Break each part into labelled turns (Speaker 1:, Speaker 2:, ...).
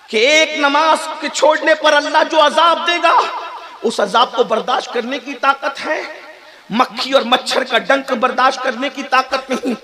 Speaker 1: कि एक नमाज के छोड़ने पर अल्लाह जो अजाब देगा उस अजाब को बर्दाश्त करने की ताकत है? मक्खी और मच्छर का डंक बर्दाश्त करने की ताकत नहीं।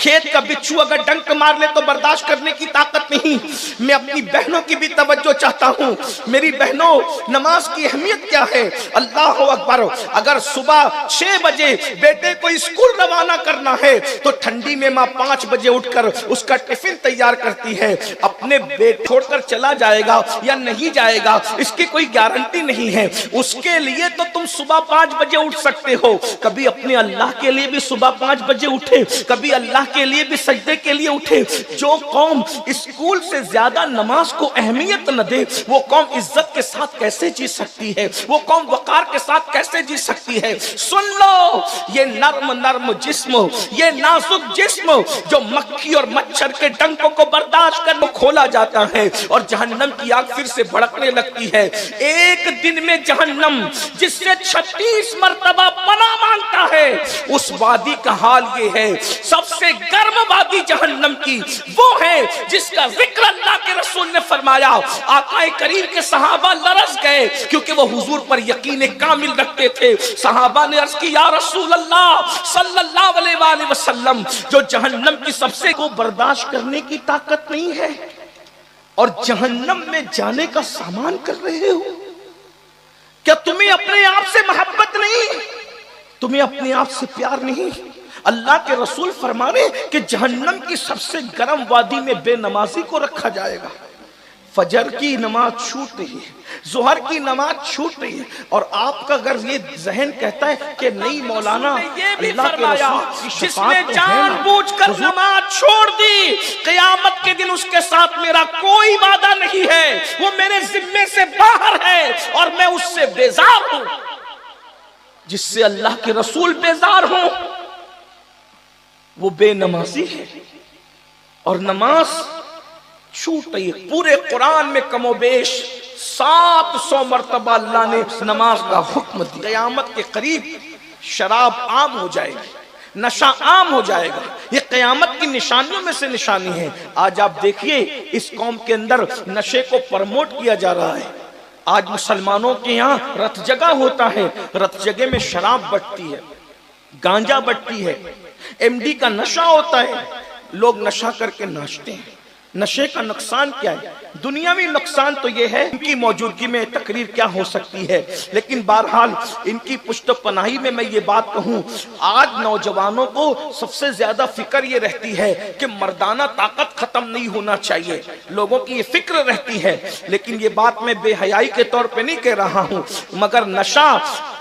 Speaker 1: खेत का बिच्छू अगर डंक मार ले तो बर्दाश्त करने की ताकत नहीं। मैं अपनी बहनों की भी तवज्जो चाहता हूँ। मेरी बहनों, नमाज की अहमियत क्या है? अल्लाह अकबर। अगर सुबह 6 बजे बेटे को स्कूल रवाना करना है तो ठंडी में माँ 5 बजे उठकर उसका टिफिन तैयार करती है। अपने बेटे छोड़कर चला जाएगा या नहीं जाएगा इसकी कोई गारंटी नहीं है। उसके लिए तो तुम सुबह 5 बजे उठ सकते हो। कभी अपने अल्लाह के लिए भी सुबह 5 बजे उठे, कभी अल्लाह के लिए भी सजदे के लिए उठे। जो कौम स्कूल से ज्यादा नमाज को अहमियत न दे वो कौम इज्जत के साथ कैसे जी सकती है? वो कौम वकार के साथ कैसे जी सकती है? सुन लो, ये नर्म नर्म जिस्म, ये नाजुक जिस्म जो मक्खी और मच्छर के डंकों को बर्दाश्त कर खोला जाता है और जहन्नम की आग फिर से भड़कने लगती है। एक दिन में जहन्नम जिससे 36 मरतबा पना मांगता है, उस वादी का हाल ये है। सबसे गर्म वादी जहन्नम की वो है जिसका जिक्र अल्लाह के रसूल ने फरमाया। आकाए करीम के सहाबा लरस गए क्योंकि वो हुजूर पर यकीन कामिल रखते थे। सहाबा ने अर्ज की, या रसूल अल्लाह सल्लल्लाहु अलैहि वसल्लम, जो जहन्नम की सबसे को बर्दाश्त करने की ताकत नहीं है और जहन्नम में जाने का सामान कर रहे हो, क्या तुम्हें अपने आप से मोहब्बत नहीं? तुम्हें अपने आप से प्यार नहीं? अल्लाह के रसूल फरमा रहे कि जहन्नम की सबसे गर्म वादी में बेनमाजी को रखा जाएगा। फजर की नमाज छूट रही है, जोहर की नमाज छूट रही है और आपका अगर ये जहन कहता है कि नहीं मौलाना, अल्लाह के रसूल की
Speaker 2: जिसने
Speaker 1: शफाअत तो
Speaker 2: जानबूझकर नमाज छोड़ दी, क़यामत के दिन उसके साथ मेरा कोई वादा नहीं है, वो मेरे जिम्मे से बाहर है और मैं उससे बेजार हूं।
Speaker 1: जिससे अल्लाह के रसूल बेजार हो वो बेनमाजी है और नमाज छूट रही है। पूरे कुरान में कमोबेश 700 मरतबा अल्लाह ने नमाज का हुक्म दिया। क़यामत के करीब शराब आम हो जाएगी, नशा आम हो जाएगा। ये क़यामत की निशानियों में से निशानी है। आज आप देखिए इस कौम के अंदर नशे को प्रमोट किया जा रहा है। आज मुसलमानों के यहाँ रथ जगह होता है, रथ जगह में शराब बटती है, गांजा बटती है, एमडी का नशा होता है, लोग नशा करके नाचते हैं। नशे का नुकसान क्या है? दुनियावी नुकसान तो ये है, इनकी मौजूदगी में तकरीर क्या हो सकती है, लेकिन बहरहाल इनकी पुश्त पनाही में मैं ये बात कहूँ, आज नौजवानों को सबसे ज्यादा फिक्र ये रहती है कि मर्दाना ताकत खत्म नहीं होना चाहिए। लोगों की ये फिक्र रहती है, लेकिन ये बात मैं बेहयाई के तौर पे नहीं कह रहा हूँ, मगर नशा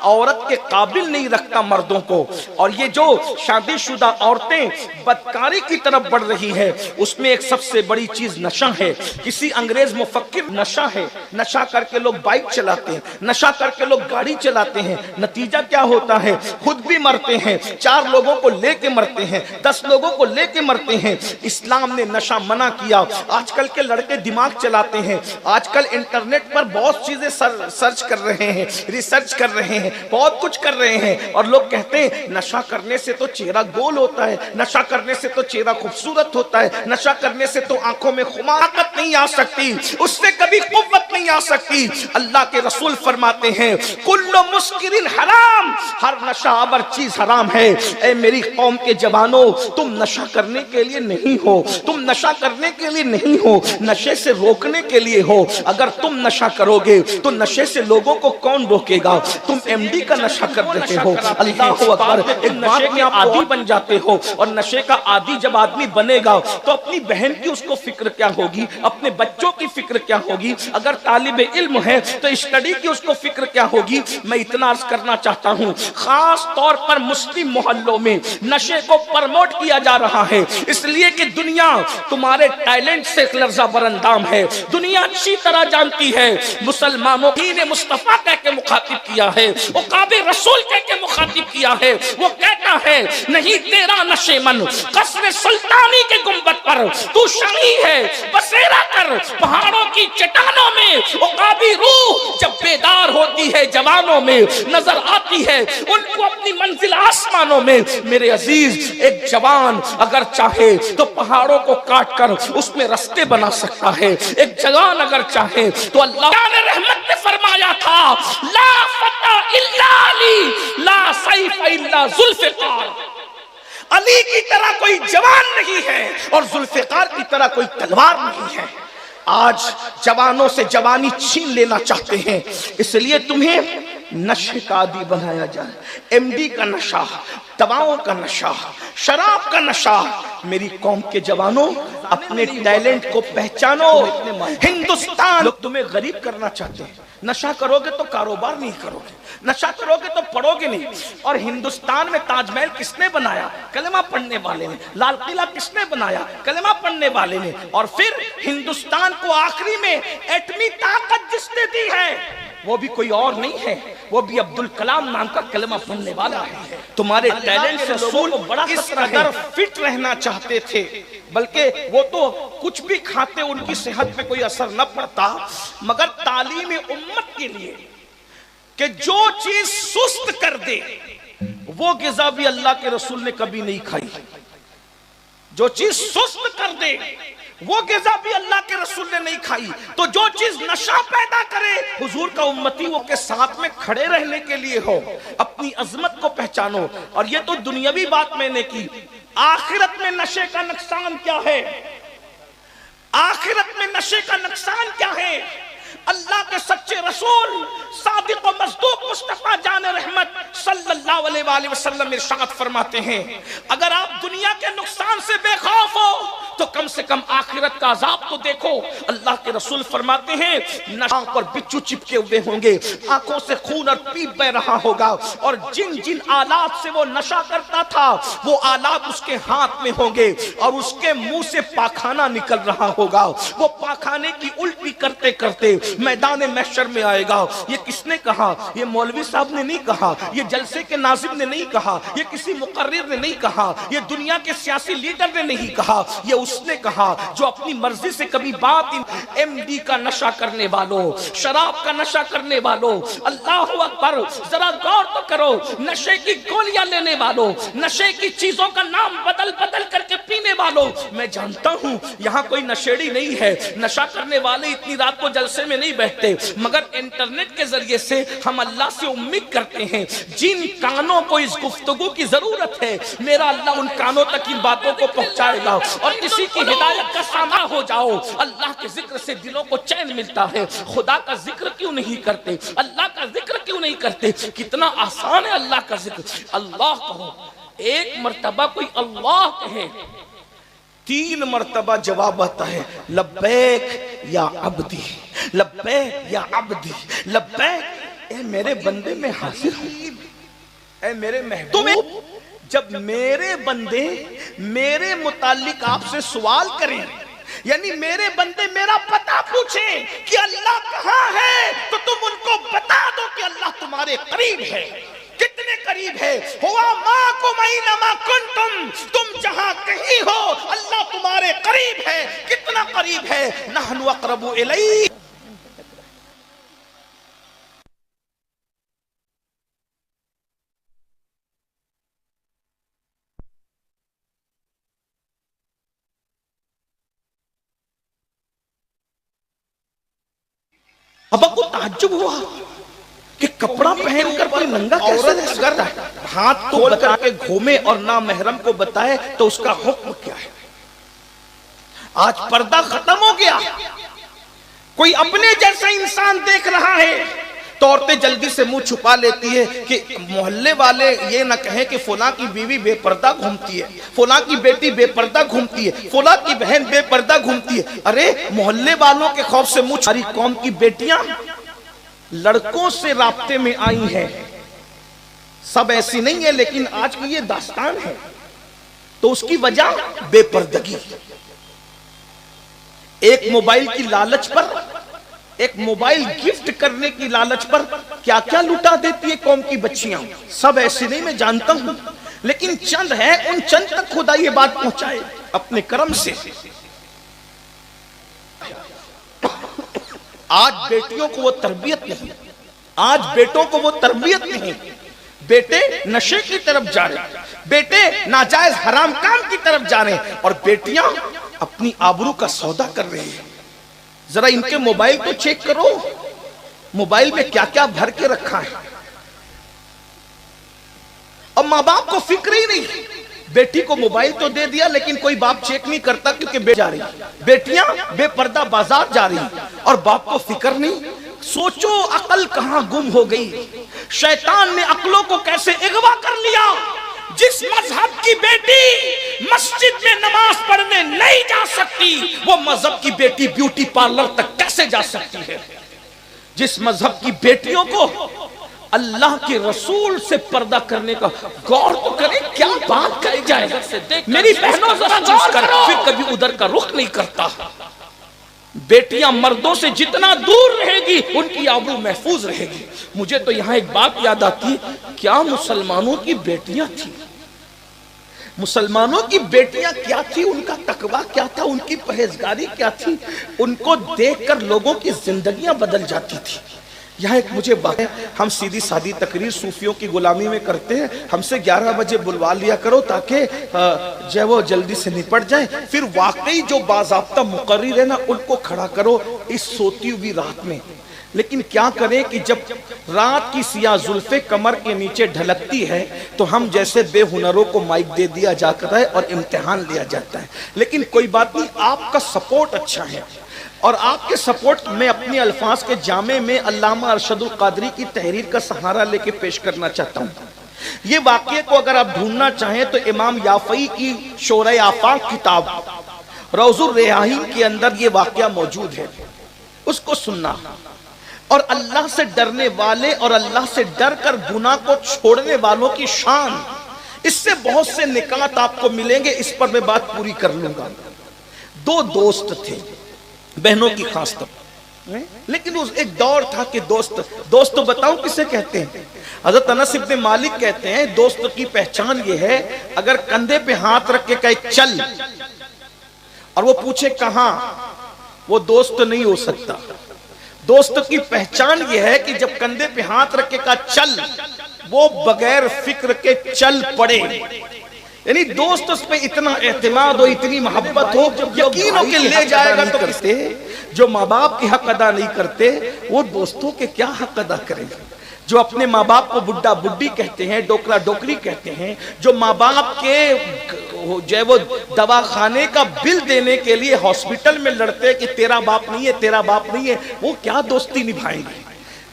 Speaker 1: औरत के काबिल नहीं रखता मर्दों को। और ये जो शादीशुदा औरतें बदकारी की तरफ बढ़ रही है उसमें एक सबसे बड़ी चीज नशा है। किसी अंग्रेज मुफक्किर नशा है, नशा करके लोग बाइक चलाते हैं, नशा करके लोग गाड़ी चलाते हैं। नतीजा क्या होता है? खुद भी मरते हैं, 4 लोगों को लेके मरते हैं, 10 लोगों को लेके मरते हैं। इस्लाम ने नशा मना किया। आजकल के लड़के दिमाग चलाते हैं, आजकल इंटरनेट पर बहुत चीजें सर्च कर रहे हैं, रिसर्च कर रहे हैं, बहुत कुछ कर रहे हैं और लोग कहते हैं नशा करने से तो चेहरा गोल होता है, नशा करने से तो चेहरा खूबसूरत होता है, नशा करने से तो आंखों में खुमाकत नहीं आ सकती, उससे कभी कुव्वत नहीं आ सकती। अल्लाह के रसूल फरमाते हैं कुल्लु मुस्किरिन हराम, हर नशावर चीज हराम है। ए मेरी कौम के जवानों, तुम नशा करने के लिए नहीं हो, तुम नशा करने के लिए नहीं हो, नशे से रोकने के लिए हो। अगर तुम नशा करोगे तो नशे से लोगों को कौन रोकेगा? तुम एमडी का नशा कर रहे हो, अल्लाह अकबर, एक बात में आप आदी बन जाते हो। और नशे का आदी जब आदमी बनेगा तो अपनी बहन की उसको फिक्र क्या होगी, अपने बच्चों की फिक्र क्या होगी, अगर तालिब इल्म है तो स्टडी की उसको फिक्र क्या होगी। मैं इतना अर्ज करना चाहता हूँ, खास तौर पर मुस्लिम मोहल्लों में नशे को प्रमोट किया जा रहा है इसलिए कि दुनिया तुम्हारे टैलेंट से लर्जा बरंदाम है। दुनिया अच्छी तरह जानती है मुसलमानों ने मुस्तफा कह के मुखातिब किया है, वो काबे रसूल कह के मुखातिब किया है। वो कहता है नहीं तेरा नशे मन कसरे सुल्तानी के गुंबद पर तू शाही है, बसेरा कर पहाड़ों
Speaker 2: की चट्टानों में उकाबी रूह जब बेदार होती है, जवानों में नजर आती है, उनको अपनी मंजिल आसमानों में। मेरे अजीज, एक जवान अगर चाहे तो पहाड़ों को काट कर उसमें रास्ते बना सकता है। एक जवान अगर चाहे तो अल्लाह ने रहमत ने फरमाया था, ला फता इल्ला अली, ला सैफ इल्ला जुल्फिकार। अली की तरह कोई जवान नहीं है और जुल्फिकार की तरह कोई तलवार नहीं है। आज जवानों से जवानी छीन लेना चाहते हैं, इसलिए तुम्हें नशे का आदी बनाया जाए। एमडी का नशा, दवाओं का नशा, शराब का नशा। मेरी कौम के जवानों, अपने टैलेंट को पहचानो। हिंदुस्तान लोग तुम्हें गरीब करना चाहते हैं। नशा करोगे तो कारोबार नहीं करोगे, नशा करोगे तो पढ़ोगे नहीं। और हिंदुस्तान में ताजमहल किसने बनाया? कलमा पढ़ने वाले ने। लाल किला किसने बनाया? कलमा पढ़ने वाले ने। और फिर हिंदुस्तान को आखिरी में एटमी ताकत जिसने दी है वो भी कोई और नहीं है, वो भी अब्दुल कलाम नाम का कलमा पढ़ने वाला है। तुम्हारे टैलेंट से रसूल इस कदर फिट रहना चाहते थे, बल्कि वो तो कुछ भी खाते उनकी सेहत पे कोई असर न पड़ता, मगर तालीम उम्मत के लिए कि जो चीज सुस्त कर दे वो गिज़ा भी अल्लाह के रसूल ने कभी नहीं खाई। जो चीज सुस्त कर दे वो गिज़ा भी अल्लाह के रसूल ने नहीं खाई। तो जो चीज नशा पैदा करे, हुजूर का उम्मती वो के साथ में खड़े रहने के लिए हो। अपनी अजमत को पहचानो। और ये तो दुनियावी बात मैंने की, आखिरत में नशे का नुकसान क्या है? आखिरत में नशे का नुकसान क्या है? अल्लाह के सच्चे रसूल सादिक और मस्दूक मुस्तफा जान रहमत सल्लल्लाहु अलैहि वसल्लम इरशाद फरमाते हैं, अगर आप दुनिया के नुकसान से बेखौफ हो तो कम से कम आखिरत का अजाब तो देखो। अल्लाह के रसूल फरमाते हैं, नशा पर बिच्छू चिपके हुए होंगे, आंखों से खून और पीप बह रहा होगा, और जिन जिन आलात से वो नशा करता था वो आलात उसके हाथ में होंगे, और उसके मुंह से पाखाना निकल रहा होगा। वो पाखाने की उल्टी करते करते मैदान महशर में आएगा। ये किसने कहा? ये मौलवी साहब ने नहीं कहा, ये जलसे के नाजिम ने नहीं कहा, ये किसी मुकर्रिर ने नहीं कहा, ये दुनिया के सियासी लीडर ने नहीं कहा, ये उसने कहा जो अपनी मर्जी से कभी बात। एमडी का नशा करने वालों, शराब का नशा करने वालों, अल्लाह अकबर, जरा गौर तो करो। नशे की गोलियां लेने वालों, नशे की चीजों का नाम बदल बदल करके पीने वालों, मैं जानता हूं यहां कोई नशेड़ी नहीं है। नशा करने वाले इतनी रात को जलसे में नहीं बैठते, मगर इंटरनेट के जरिए से हम अल्लाह से उम्मीद करते हैं जिन कानों को इस गुफ्तगू की जरूरत है, मेरा अल्लाह उन कानों तक इन बातों को पहुंचाएगा और किसी की हिदायत का सामा हो जाओ। अल्लाह के जिक्र से दिलों को चैन मिलता है। खुदा का जिक्र क्यों नहीं करते? अल्लाह का जिक्र क्यों नहीं करते? कितना आसान है अल्लाह का जिक्र। अल्लाह कहो, एक मर्तबा कोई अल्लाह कहे, 3 मर्तबा जवाब आता है, लब्बैक या अब्दी, लब्बैक या अब्दी, लब्बैक ए मेरे बंदे में हाजिर हूं, ए मेरे महबूब। जब मेरे बंदे मेरे मुतालिक आपसे सवाल करें, यानी मेरे बंदे मेरा पता पूछें कि अल्लाह कहाँ है, तो तुम उनको बता दो कि अल्लाह तुम्हारे करीब है। कितने करीब है? हुआ माँ को महीना कुंतुम, तुम जहां कहीं हो अल्लाह तुम्हारे करीब है। कितना करीब है? नहनु अक़रबु इलैहि। अब्बा को ताज्जुब हुआ कि कपड़ा पहनकर कोई नंगा कैसे रह सकता है? हाथ तो बता के घूमे और ना महरम को बताए तो उसका हुक्म क्या है? आज पर्दा खत्म हो गया, कोई अपने जैसा इंसान देख रहा है तो औरतें जल्दी से मुंह छुपा लेती है कि मोहल्ले वाले ये ना कहें कि फुला की बीवी बेपर्दा घूमती है, फुला की बेटी बेपर्दा घूमती है, फुला की बहन बेपर्दा घूमती है। अरे मोहल्ले वालों के खौफ से मुंह, हमारी कौम की बेटियां लड़कों से राब्ते में आई हैं। सब ऐसी नहीं है, लेकिन आज की ये दास्तान है। तो उसकी वजह बेपर्दगी। एक मोबाइल की लालच पर, एक मोबाइल गिफ्ट करने की लालच पर क्या क्या लुटा देती है कौम की बच्चियां। सब ऐसे नहीं, मैं जानता हूं, लेकिन चंद है, उन चंद तक खुदा ये बात पहुंचाए अपने कर्म से।
Speaker 1: आज बेटियों को वो तरबियत नहीं, आज बेटों को वो तरबियत नहीं। बेटे नशे की तरफ जा रहे, बेटे नाजायज हराम काम की तरफ जा रहे हैं, और बेटियां अपनी आबरू का सौदा कर रही हैं। जरा इनके मोबाइल को चेक करो, मोबाइल में क्या क्या भर के रखा है, और माँ बाप को फिक्र ही नहीं। बेटी को मोबाइल तो दे दिया, लेकिन कोई बाप चेक नहीं करता क्योंकि बेटी जा रही, बेटियां बेपर्दा बाजार जा रही, और बाप को फिक्र नहीं। सोचो अकल कहां गुम हो गई, शैतान ने अकलों को कैसे अगवा कर लिया। जिस मजहब की बेटी मस्जिद में नमाज पढ़ने नहीं जा सकती, वो मजहब की बेटी ब्यूटी पार्लर तक कैसे जा सकती है। जिस मजहब की बेटियों को अल्लाह के रसूल से पर्दा करने का गौर तो करें, क्या बात कही जाए। मेरी बहनों जरा गौर करो, फिर कभी उधर का रुख नहीं करता। बेटियां मर्दों से जितना दूर रहेगी उनकी आबरू महफूज रहेगी। मुझे तो यहां एक बात याद आती, क्या मुसलमानों की बेटियां थी, मुसलमानों की बेटियां क्या थी, उनका तकवा क्या था, उनकी परहेजगारी क्या थी, उनको देखकर लोगों की जिंदगियां बदल जाती थी। यहाँ एक मुझे बात है, हम सीधी सादी तकरीर सूफियों की गुलामी में करते हैं, हमसे 11 बजे बुलवा लिया करो ताकि जो है वो जल्दी से निपट जाए। फिर वाकई जो बाज़ाब्ता मुकर्रिर है ना, उनको खड़ा करो इस सोती हुई रात में। लेकिन क्या करें कि जब रात की सियाह जुल्फे कमर के नीचे ढलकती है, तो हम जैसे बेहुनरों को माइक दे दिया जाता है और इम्तिहान लिया जाता है। लेकिन कोई बात नहीं, आपका सपोर्ट अच्छा है, और आपके सपोर्ट में अपने अल्फाज के जामे में अल्लामा अरशदुल कादरी की तहरीर का सहारा लेके पेश करना चाहता हूँ। ये वाक़ये को अगर आप ढूंढना चाहें तो इमाम याफ़ई की शोरे आफाक किताब रौज़ुर रेहाइन के अंदर ये वाक़या मौजूद है, उसको सुनना। और अल्लाह से डरने वाले और अल्लाह से डर कर गुनाह को छोड़ने वालों की शान, इससे बहुत से निकात आपको मिलेंगे। इस पर मैं बात पूरी कर लूंगा। दो दोस्त थे, बहनों की खास तौर, लेकिन उस एक दौर था कि दोस्त तो बताऊं किसे कहते हैं। हज़रत अनस इब्न मालिक कहते हैं दोस्त की पहचान ये है, अगर कंधे पे हाथ रख के कहे चल और वो पूछे कहां, वो दोस्त नहीं हो सकता। दोस्त की पहचान ये है कि जब कंधे पे हाथ रख के कहा चल, वो बगैर फिक्र के चल पड़े। यानी दोस्त उस पे इतना एतमाद हो, इतनी मोहब्बत हो, जब यकीन हो के ले जाएगा तो करते। जो माँ बाप के हक अदा नहीं करते, वो दोस्तों के क्या हक अदा करेंगे। जो अपने माँ बाप को बुड्ढा बुड्ढी कहते हैं, डोकरा डोकरी कहते हैं, जो माँ बाप के जो है वो दवा खाने का बिल देने के लिए हॉस्पिटल में लड़ते हैं कि तेरा बाप नहीं है, तेरा बाप नहीं है, वो क्या दोस्ती निभाएंगे।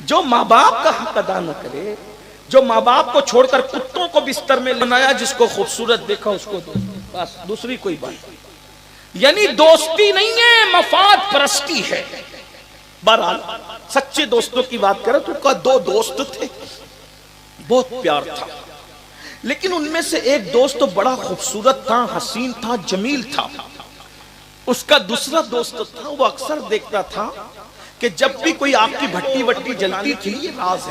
Speaker 1: जो माँ बाप का हक अदा न करे, जो माँ बाप को छोड़कर कुत्तों को बिस्तर में बनाया, जिसको खूबसूरत देखा उसको दो, बस दूसरी कोई बात नहीं। यानी दोस्ती नहीं है, मफाद परस्ती है। बहरहाल सच्चे दोस्तों की बात करें तो का दो दोस्त थे, बहुत प्यार था, लेकिन उनमें से एक दोस्त तो बड़ा खूबसूरत था, हसीन था, जमील था। उसका दूसरा दोस्त था, वो अक्सर देखता था कि जब भी कोई आग की भट्टी वट्टी जलती थी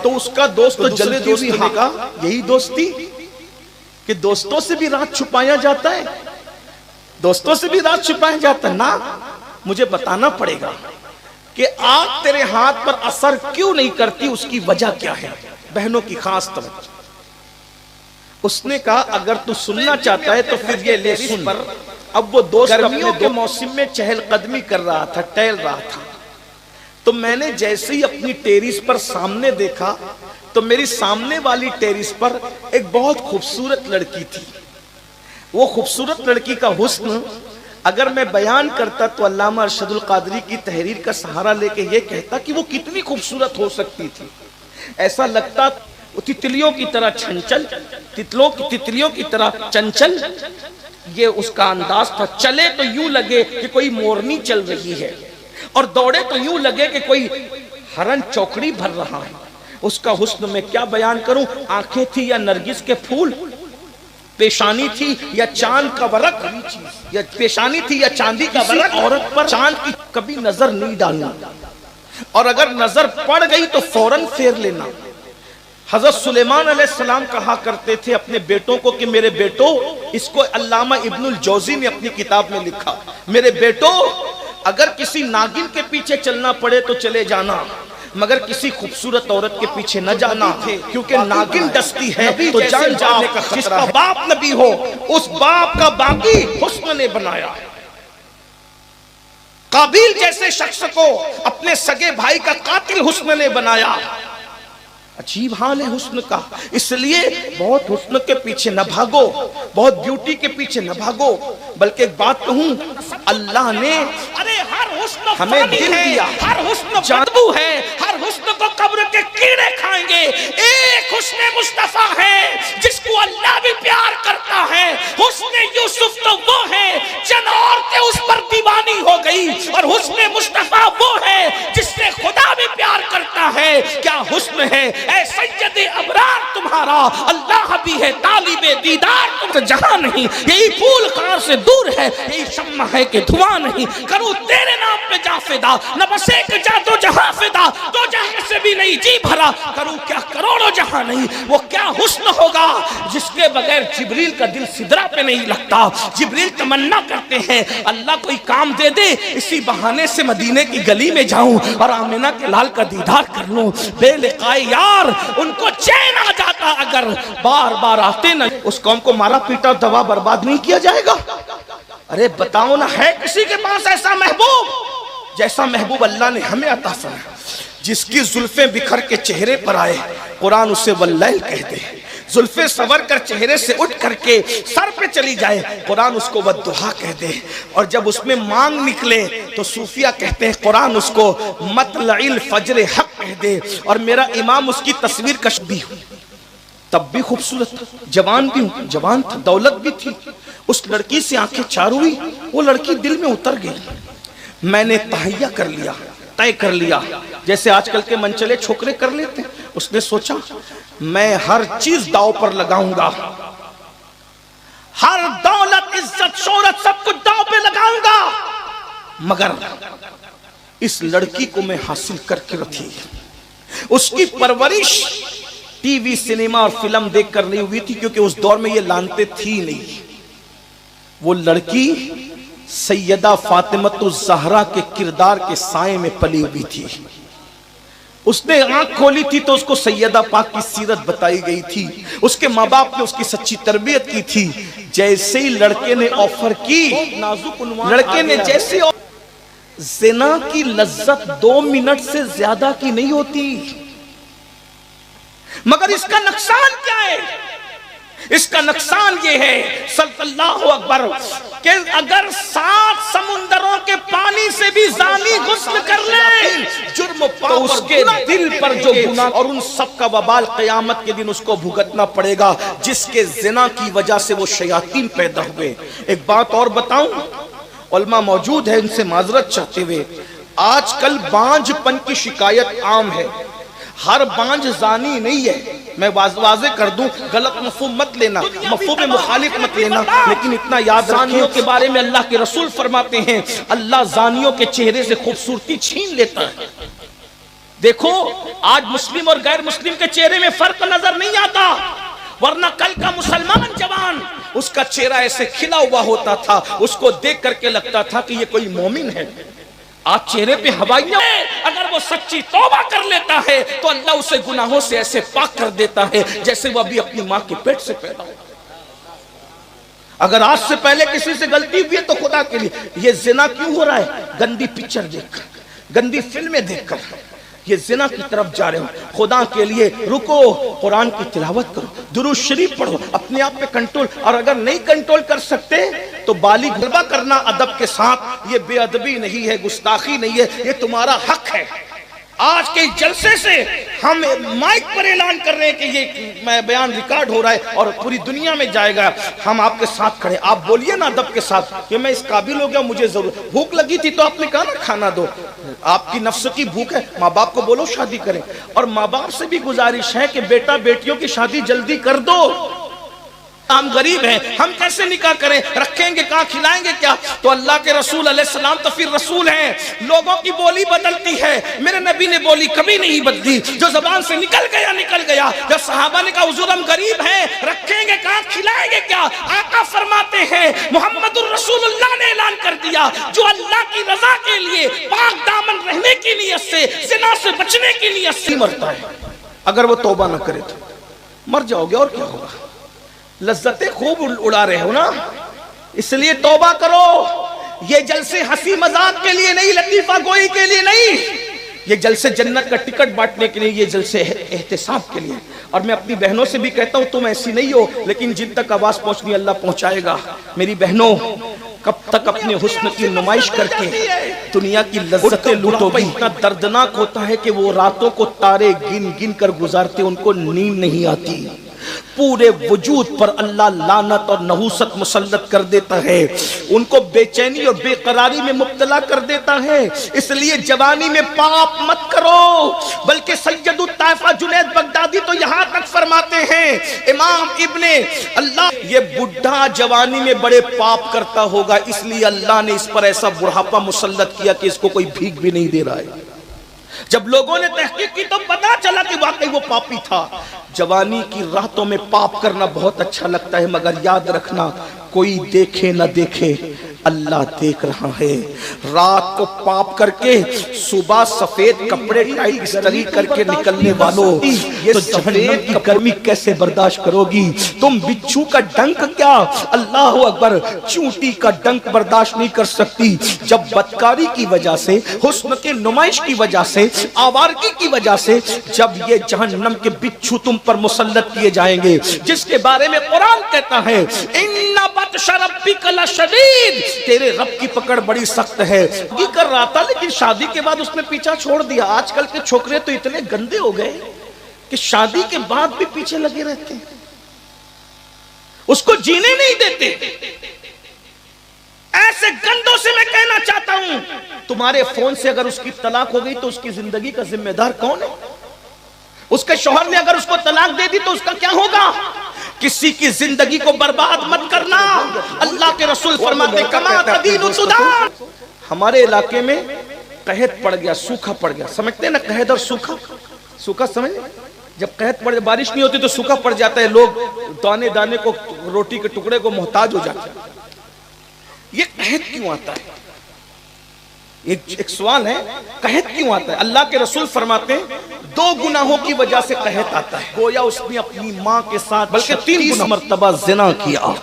Speaker 1: तो उसका दोस्त तो जलती हुई का यही दोस्ती कि दोस्तों से भी रात छुपाया जाता है, दोस्तों से भी रात छुपाया जाता है ना। मुझे बताना पड़ेगा कि आग तेरे हाथ पर असर क्यों नहीं करती, उसकी वजह क्या है। बहनों की खास तवज्जो। उसने कहा अगर तू सुनना चाहता है तो फिर ये ले सुन। अब वो दोस्त गर्मियों के मौसम में चहलकदमी कर रहा था, टहल रहा था, तो मैंने जैसे ही अपनी टेरिस पर सामने देखा तो मेरी सामने वाली टेरिस पर एक बहुत खूबसूरत लड़की थी। वो खूबसूरत लड़की का हुस्न अगर मैं बयान करता तो अल्लामा अरशदुल कादरी की तहरीर का सहारा लेके ये कहता कि वो कितनी खूबसूरत हो सकती थी। ऐसा लगता वो तितलियों की तरह चंचल, तितलियों की तरह चंचल, ये उसका अंदाज था। चले तो यूं लगे कि कोई मोरनी चल रही है, और दौड़े तो यूं लगे कि कोई हरन चौकड़ी भर रहा है। उसका हुस्न में क्या बयान करूं। आंखें थी या नरगिस के फूल, पेशानी थी या चांद का वरक, या पेशानी थी या चांदी का वरक। औरत पर चांद की कभी नजर नहीं डालना, और अगर नजर पड़ गई तो फौरन फेर लेना। हजरत सुलेमान अलैहिस्सलाम कहा करते थे अपने बेटों को कि मेरे बेटो, इसको अल्लामा इब्नुल जौजी ने अपनी किताब में लिखा, मेरे बेटो अगर किसी नागिन के पीछे चलना पड़े तो चले जाना, मगर किसी खूबसूरत औरत के पीछे न जाना, क्योंकि नागिन डसती है तो जान जाने का खतरा। जिसका बाप नबी हो उस बाप का बाकी हुस्न ने बनाया। काबिल जैसे शख्स को अपने सगे भाई का कातिल हुस्न ने बनाया। अजीब हाल है हुस्न का। इसलिए बहुत हुस्न के पीछे न भागो, बहुत ब्यूटी के पीछे न भागो, बल्कि एक बात कहूं, अल्लाह ने
Speaker 2: अरे हर हुस्न
Speaker 1: हमें दिल दिया,
Speaker 2: हर हुस्न बदबू है, हर हुस्न को कब्र के कीड़े खाएंगे। एक हुस्न मुस्तफा है जिसको अल्लाह भी प्यार करता है। हुस्न यूसुफ तो वो है चंद औरतें उस पर दीवानी हो गई, और हुस्न मुस्तफा वो है जिससे खुदा भी प्यार करता है। क्या हुस्न है ऐ सैयदे अबरार तुम्हारा, अल्लाह भी है तालिबे दीदार तुम। तो जहां नहीं यही फूल खार से दूर है, यही शम्मा है कि धुआं नहीं। करूं तेरे नाम पे जा फिदा, न बस एक जा दो जहां फिदा, दो जहां से भी नहीं जी भरा। करूं क्या करोड़ों जहां नहीं। वो क्या हुस्न होगा जिसके बगैर जिब्रील का दिल सिदरा पे नहीं लगता। जिब्रील तमन्ना करते हैं अल्लाह कोई काम दे दे, इसी बहाने से मदीने की गली में जाऊं और आमिना के लाल का दीदार कर लूं। बेलिकाए यार उनको चैन आ जाता अगर बार बार आते न। उस कौम को मारा पीटा दबा बर्बाद नहीं किया जाएगा। अरे बताओ ना, है किसी के पास ऐसा महबूब जैसा महबूब अल्लाह ने हमें अता फरमाया, जिसकी जुल्फे बिखर के चेहरे पर आए कुरान उसे वल्लैल कहते हैं। जुल्फे सवर कर चेहरे से उठ करके सर पे चली जाए कुरान उसको वद्दुहा कहते हैं। और जब उसमें मांग निकले तो सूफिया कहते हैं कुरान उसको मतलइल फज्र हक कह दे। और मेरा इमाम उसकी तस्वीर कश भी हूं, तब भी खूबसूरत था, जवान भी हूं, जवान था, दौलत भी थी। उस लड़की से आंखें चार हुई, वो लड़की दिल में उतर गई। मैंने तहैया कर लिया, तय कर लिया, जैसे आजकल के मनचले छोकरे कर लेते। उसने सोचा मैं हर चीज दांव पर लगाऊंगा, हर दौलत इज्जत शोहरत सब कुछ दांव पे लगाऊंगा, मगर इस लड़की को मैं हासिल करके रखी। उसकी परवरिश टीवी सिनेमा और फिल्म देखकर नहीं हुई थी, क्योंकि उस दौर में ये लानते थी नहीं। वो लड़की सैयदा फातिमतुज़ ज़हरा के किरदार के साए में पली हुई थी। उसने आंख खोली थी तो उसको सैयदा पाक की सीरत बताई गई थी। उसके माँ बाप ने उसकी सच्ची तरबियत की थी। जैसे ही लड़के ने ऑफर की, लड़के ने जैसे ज़िना की लज्जत 2 मिनट से ज्यादा की नहीं होती, मगर इसका नुकसान क्या है? इसका नुकसान ये है सल्लल्लाहु अकबर कि अगर 7 समुंदरों के पानी से भी जानी गुस्ल कर ले जुर्म तो उसके दिल पर जो गुनाह और उन सब का वबाल क़यामत के दिन उसको भुगतना पड़ेगा, जिसके ज़िना की वजह से वो शयातीन पैदा हुए। एक बात और बताऊं, उलमा मौजूद है, इनसे माजरत चाहते हुए, आजकल बांझपन की शिकायत आम है। हर बांझ जानी नहीं है, मैं वाजे कर दूं, गलत मफहूम मत लेना, मफहूम मुखालिफ मत लेना, लेकिन इतना याद जानियों के बारे में अल्लाह के रसूल फरमाते हैं अल्लाह जानियों के चेहरे से खूबसूरती छीन लेता है। देखो आज मुस्लिम और गैर मुस्लिम के चेहरे में फर्क नजर नहीं आता, वरना कल का मुसलमान जवान उसका चेहरा ऐसे खिला हुआ होता था, उसको देख करके लगता था कि ये कोई मोमिन है। आज चेहरे पे हवाइयां, अगर वो सच्ची तौबा कर लेता है तो अल्लाह उसे गुनाहों से ऐसे पाक कर देता है जैसे वो अभी अपनी मां के पेट से पैदा हो। अगर आज से पहले किसी से गलती हुई है तो खुदा के लिए ये जिना क्यों हो रहा है? गंदी पिक्चर देखकर, गंदी फिल्में देखकर ये जिना की तरफ जा रहे हो। खुदा के लिए रुको, कुरान की तिलावत करो, दुरूद शरीफ पढ़ो, अपने आप पे कंट्रोल। और अगर नहीं कंट्रोल कर सकते तो बाली गलबा करना अदब के साथ, ये बेअदबी नहीं है, गुस्ताखी नहीं है, ये तुम्हारा हक है। आज के जलसे से हम माइक पर ऐलान कर रहे हैं कि ये बयान रिकॉर्ड हो रहा है और पूरी दुनिया में जाएगा, हम आपके साथ खड़े। आप बोलिए ना अदब के साथ कि मैं इस काबिल हो गया, मुझे जरूर भूख लगी थी तो आपने कहा ना खाना दो, आपकी नफ्स की भूख है, माँ बाप को बोलो शादी करें। और माँ बाप से भी गुजारिश है कि बेटा बेटियों की शादी जल्दी कर दो। हम गरीब हैं, हम कैसे निकाह करें, रखेंगे कहाँ, खिलाएंगे क्या? तो अल्लाह के रसूल अलैहिस्सलाम तो फिर रसूल हैं। लोगों की बोली बदलती है, मेरे नबी ने बोली कभी नहीं बदली, जो जबान से निकल गया निकल गया। जब सहाबा ने कहा हुजूर हम गरीब हैं, रखेंगे कहाँ, खिलाएंगे क्या? आका फरमाते हैं मुहम्मदुर रसूलुल्लाह ने ऐलान कर दिया, जो अल्लाह की रजा के लिए पाक दामन रहने की नियत से, ज़िना से बचने की नियत से मरता है, अगर वो तौबा न करे तो मर जाओगे, और क्या होगा? लज्जतें खूब उड़ा रहे हो ना, इसलिए तौबा करो। ये जलसे हंसी मजाक के लिए नहीं, लतीफा गोई के लिए नहीं, ये जलसे जन्नत का टिकट बांटने के लिए, ये जलसे एहतिसाब के लिए। और मैं अपनी बहनों से भी कहता हूं तुम ऐसी नहीं हो, लेकिन जिन तक आवाज पहुंचनी अल्लाह पहुंचाएगा। मेरी बहनों, कब तक अपने हुस्न की नुमाइश करके दुनिया की लज्जतें लूटोगी? इतना दर्दनाक होता है कि वो रातों को तारे गिन गिन कर गुजारते, उनको नींद नहीं आती, पूरे वजूद पर अल्लाह लानत और नहूसत मुसल्लत कर देता है, उनको बेचैनी और बेकरारी में मुब्तला कर देता है। इसलिए जवानी में पाप मत करो। बल्कि सैयदुत ताइफा जुनैद बगदादी तो यहां तक फरमाते हैं, इमाम इब्ने अल्लाह, ये बुढ़ा जवानी में बड़े पाप करता होगा, इसलिए अल्लाह ने इस पर ऐसा बुढ़ापा मुसल्लत किया कि इसको कोई भीख भी नहीं दे रहा है। जब लोगों ने तहकीक की तो पता चला कि वाकई वो पापी था। जवानी की रातों में पाप करना बहुत अच्छा लगता है, मगर याद रखना, कोई देखे न देखे, अल्लाह देख रहा है। रात को पाप करके सुबह सफेद कपड़े टाइट इस्त्री करके निकलने वालों, ये सफेद की गर्मी कैसे बर्दाश्त करोगी? तुम बिच्छू का डंक क्या, अल्लाह अकबर, चूंटी का डंक बर्दाश्त नहीं कर सकती। जब बदकारी की वजह से, हुस्न के नुमाइश की वजह से, आवारगी की वजह से, जब ये जहन्नम के बिच्छू तुम पर मुसल्लत किए जाएंगे, जिसके बारे में कुरान कहता है इन्ना बत्शा रब्बिका लशदीद, तेरे रब की पकड़ बड़ी सख्त है। ये कर रहा था, लेकिन शादी के बाद उसने पीछा छोड़ दिया। आजकल के छोकरे तो इतने गंदे हो गए कि शादी के बाद भी पीछे लगे रहते हैं, उसको जीने नहीं देते। ऐसे गंदों से मैं कहना चाहता हूं, तुम्हारे फोन से अगर उसकी तलाक हो गई तो उसकी जिंदगी का जिम्मेदार कौन है? उसके शौहर ने अगर उसको तलाक दे दी तो उसका क्या होगा? किसी की जिंदगी को बर्बाद मत करना। अल्लाह के रसूल फरमाते कमा तदीनु तुदान। हमारे इलाके में कहत पड़ गया, सूखा पड़ गया, समझते हैं ना कहत और सूखा? सूखा समझ, जब कहत पड़, बारिश नहीं होती तो सूखा पड़ जाता है, लोग दाने दाने को, रोटी के टुकड़े को मोहताज हो जाते हैं। ये कहत क्यों आता है? एक सवाल है, कहत क्यों आता है? अल्लाह के रसूल फरमाते हैं 2 गुनाहों की वजह से कहत आता है। गोया उसने अपनी माँ के साथ बल्कि 3 मर्तबा जिना किया।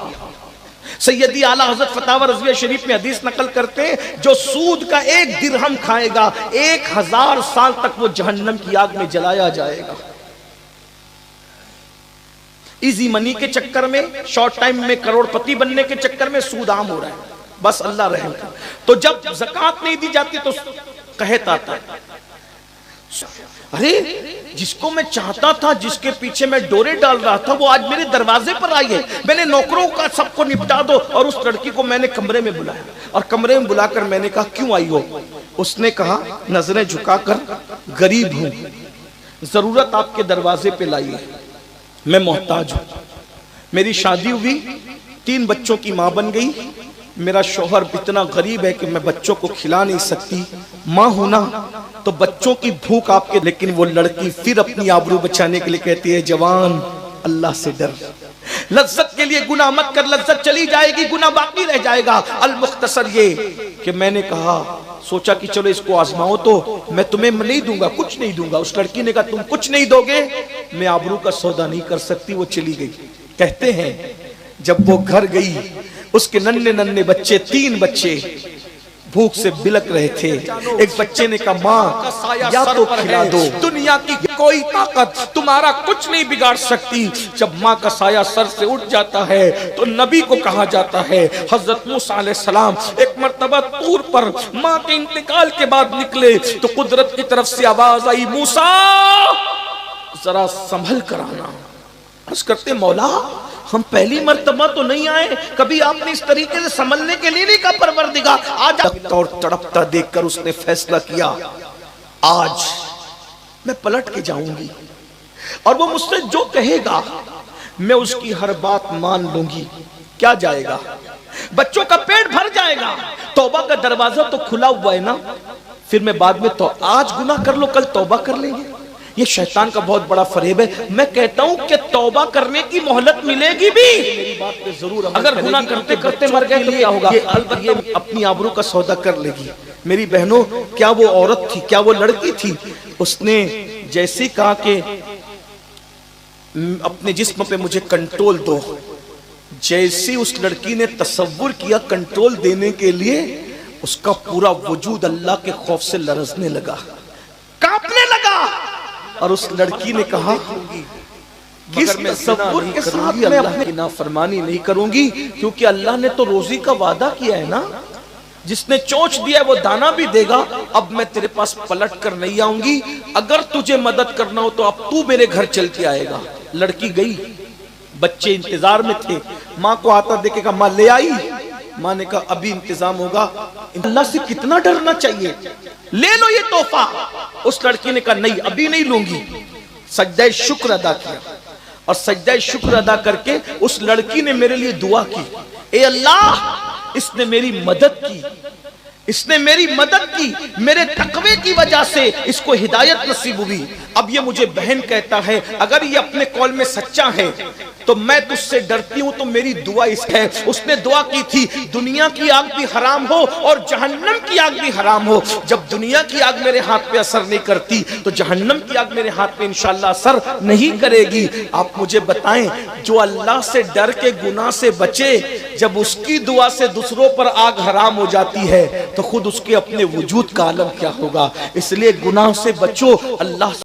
Speaker 2: सैयदी आला हजरत फतावा रज़विया शरीफ में हदीस नकल करते हैं, जो सूद का 1 दिरहम खाएगा 1000 साल तक वो जहन्नम की आग में जलाया जाएगा। इजी मनी के चक्कर में, शॉर्ट टाइम में करोड़पति बनने के चक्कर में सूद आम हो रहा है। बस अल्लाह रहम करे। तो जब ज़कात नहीं दी जाती तो कहत आता है, अरे जिसको मैं चाहता था, जिसके पीछे मैं डोरे डाल रहा था, वो आज मेरे दरवाजे पर आई है। मैंने नौकरों का सबको निपटा दो, और उस लड़की को मैंने कमरे में बुलाया, और कमरे में बुलाकर मैंने कहा क्यों आई हो? उसने कहा नजरें झुकाकर, गरीब हूं, जरूरत आपके दरवाजे पे लाई है, मैं मोहताज हूं, मेरी शादी हुई, 3 बच्चों की मां बन गई, मेरा शौहर इतना गरीब है कि मैं बच्चों को खिला नहीं सकती, माँ हूं ना तो बच्चों की भूख आपके। लेकिन वो लड़की फिर अपनी आबरू बचाने के लिए कहती है, जवान अल्लाह से डर, लज्जत के लिए गुनाह मत कर, लज्जत चली जाएगी, गुनाह बाकी रह जाएगा। अल मुख्तसर ये कि मैंने कहा, सोचा कि चलो इसको आजमाओ, तो मैं तुम्हें नहीं दूंगा, कुछ नहीं दूंगा। उस लड़की ने कहा तुम कुछ नहीं दोगे, मैं आबरू का सौदा नहीं कर सकती। वो चली गई। कहते हैं जब वो घर गई, उसके नन्हे नन्हे बच्चे, 3 बच्चे भूख से बिलक रहे थे। एक बच्चे ने कहा माँ या तो खिला दो, दुनिया की कोई ताकत तुम्हारा कुछ नहीं बिगाड़ सकती। जब माँ का साया सर से उठ जाता है तो नबी को कहा जाता है, हजरत मूसा अलैहिस्सलाम एक मर्तबा तूर पर माँ के इंतकाल के बाद निकले तो कुदरत की तरफ से आवाज आई, मूसा जरा संभल कर आना। अर्ज करते मौला हम पहली मर्तबा तो नहीं आए, कभी आपने इस तरीके से संभलने के लिए नहीं कहा परवरदिगार। आज और तड़पता देखकर उसने फैसला किया, आज मैं पलट के जाऊंगी और वो मुझसे जो कहेगा
Speaker 1: मैं उसकी हर बात मान लूंगी, क्या जाएगा, बच्चों का पेट भर जाएगा, तौबा का दरवाजा तो खुला हुआ है ना, फिर मैं बाद में तो आज गुनाह कर लो कल तौबा कर लेंगे। ये शैतान का बहुत बड़ा फरेब है। मैं कहता हूं कि तौबा करने की मोहलत मिलेगी भी, मेरी बात पे जरूर अगर गुनाह करते करते मर गए तो क्या होगा, ये अपनी आबरू का सौदा कर लेगी। मेरी बहनों, क्या वो औरत थी, क्या वो लड़की थी, उसने जैसे कहा कि अपने जिस्म पे मुझे कंट्रोल दो, जैसे उस लड़की ने तसव्वुर किया कंट्रोल देने के लिए, उसका पूरा वजूद अल्लाह के खौफ से लरजने लगा, कांपने लगा। और उस लड़की ने कहा कि इस तसव्वुर के साथ मैं अपनी नाफरमानी नहीं करूंगी, क्योंकि अल्लाह ने तो रोजी का वादा किया है ना, जिसने चोंच दिया वो दाना भी देगा। अब मैं तेरे पास पलट कर नहीं आऊंगी, अगर तुझे मदद करना हो तो अब तू मेरे घर चल के आएगा। लड़की गई, बच्चे इंतजार में थे, माँ को आता देखेगा, माँ ले आई। माँ ने कहा अभी इंतजाम होगा। अल्लाह से कितना डरना चाहिए, ले लो ये तोहफा। उस लड़की ने कहा नहीं, अभी नहीं लूंगी। सजदा शुक्र अदा किया, और सजदा शुक्र अदा करके उस लड़की ने मेरे लिए दुआ की, ए अल्लाह इसने मेरी मदद की, इसने मेरी मदद की, मेरे तकवे की वजह से इसको हिदायत नसीब हुई। अब ये मुझे बहन कहता है, अगर ये अपने कौल में सच्चा है तो मैं तुझसे डरती हूं, तो मेरी दुआ इसकी है। उसने दुआ की थी दुनिया की आग भी हराम हो और जहन्नम की आग भी हराम हो। जब दुनिया की आग मेरे हाथ पे असर नहीं करती तो जहन्नम की आग मेरे हाथ पे इंशाअल्लाह असर नहीं करेगी। आप मुझे बताएं, जो अल्लाह से डर के गुनाह से बचे, जब उसकी दुआ से दूसरों पर आग हराम हो जाती है तो खुद उसके अपने वजूद का आलम क्या होगा। इसलिए गुनाह से बचो, अल्लाह